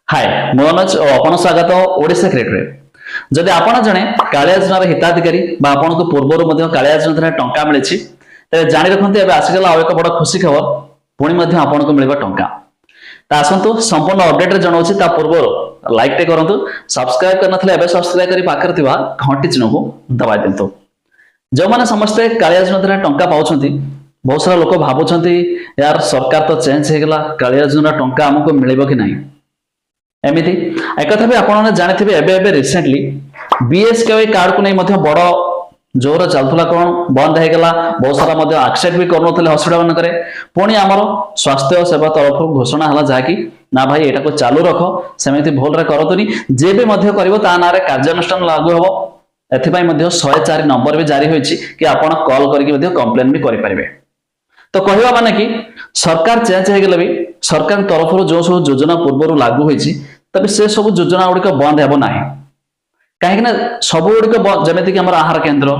हाय मनोज और अपन स्वागत ओडिशा क्रिएटर जदि आपण जने कालिया योजनार हिताधिकारी बा आपन को पूर्वरु मध्ये कालिया योजना टंका मिलिछि तबे जानि रखंते एबे आसीगला आ एक बड़ खुशी खबर पुणी मध्ये आपन को मिलबा टंका ता आसंतु संपूर्ण अपडेट रे जणाउछि ता पूर्वरु लाइक टे करंतु सब्सक्राइब करनथले एबे सब्सक्राइब करी पाखर थिबा घंटी चिन्ह को दबाइ देंतु जो माने समस्त कालिया योजना टंका पाउछंती बहुत सारा लोक भाबुछंती यार सरकार तो चेंज हे गेला कालिया योजना टंका हमको मिलिबो कि नाही एमिति एक कथा भी आपण जानिथिबे एबे रिसेंटली बीएसकेवाई कार्ड को नहीं मध्य बड़ जोर चलतला कोन बंद हे गेला बहुत सारा मध्य एक्सेप्ट भी करनथले हॉस्पिटल मन करे पुणी हमर स्वास्थ्य सेवा तरफ घोषणा हला जाकी ना भाई एटा को चालू रखो सेमिति भोल रे करतुनी जे भी मध्य करबो ता नारे कार्यानुष्ठान लागू हबो एथि पई मध्य 104 नंबर भी जारी होईछि कि आपण कॉल करके मध्य कंप्लेन भी करि परिबे तो कहवा माने कि सरकार चेंज हे गेले भी सरकार तरफ जो सब योजना पूर्व लागू होईछि तबे से सब योजना गुड़िक बंद हेबो नाही कहीं सब गुड़िक जमीती कि आहार केन्द्र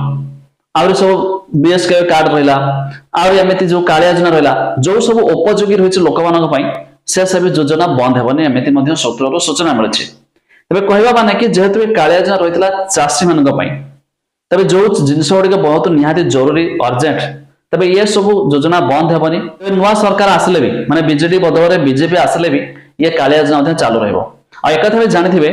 आउरी सब बीएसके कार्ड रहिला आउरी एमिति जो कालिया योजना रहिला जो सब उपयोगी रहिछि लोक मानक पई से सब योजना बंद हेबोनी एमिति मध्ये सूत्ररो सूचना मिलछि तबे कहवा माने कि जेहेतु कालिया योजना रहितला चासी मानक पई तबे जो जिंस गुड़िक बहुत निहाती जरूरी अर्जेंट तबे ये सब योजना बंद हेबोनी नुआ सरकार आसले भी माने बीजेडी बदलरे बीजेपी आसले भी ये कालिया योजना चालू रहइबो आ एक कथा भी जानिथिबे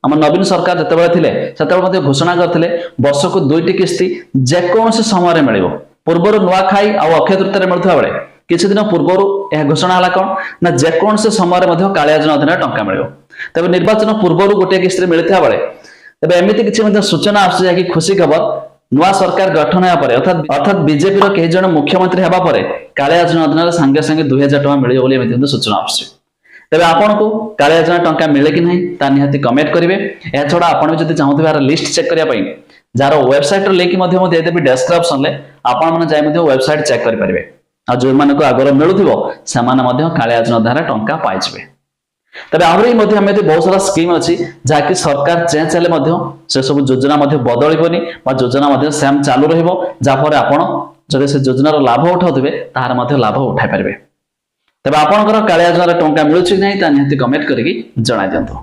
हम नवीन सरकार जतेबेले थिले सेतेबेले मध्ये घोषणा करथिले वर्ष को दुईटी किस्ती जे कोनसे समय रे मिलिबो पूर्वरु नुआ खाई आ अक्षय तृतीया रे मिलथवा बेले किछि दिन पूर्वरु यह घोषणा हला कोन ना जे कोनसे समय रे मध्ये कालिया योजना अधीन टंका मिलिबो तबे निर्वाचन पूर्वरु गोटे किस्ती रे मिलथवा बेले तबे एमिति किछि मध्ये सूचना आछि कि खुशी खबर नुआ सरकार गठन हेबा परे अर्थात बीजेपी रो केहि जण मुख्यमंत्री हेबा परे कालिया योजना अधीन संगे संगे 2000 टका मिलियो बोली एमिति सूचना आछि तबे आपन को कालिया योजना टंका मिले कि नहीं ता निहाती कमेंट करिवे ए छोडा आपन जति चाहउथबे यार लिस्ट चेक करिया पई जार वेबसाइट रो लिंक मध्ये दे देबी डिस्क्रिप्शन ले आपन माने जाय मध्ये वेबसाइट चेक करि परिबे आ जो माने को आगर मिलुथिबो से माने मध्ये कालिया योजना द्वारा टंका पाइछबे तबे आहुरी मध्ये हमें बहुत सारा स्कीम अछि जाकि सरकार चेंज हेले मध्ये से सब योजना मध्ये बदलिबोनी बा योजना मध्ये सेम चालू रहइबो जा पर आपन जदि से योजना रो लाभ उठाउथिबे ताहार मध्ये लाभ उठाइ परिबे तबे आपनकर कालिया योजना टंका मिलुछि कि नहीं ता निहाती कमेंट करिकि जणाइ दियंतु।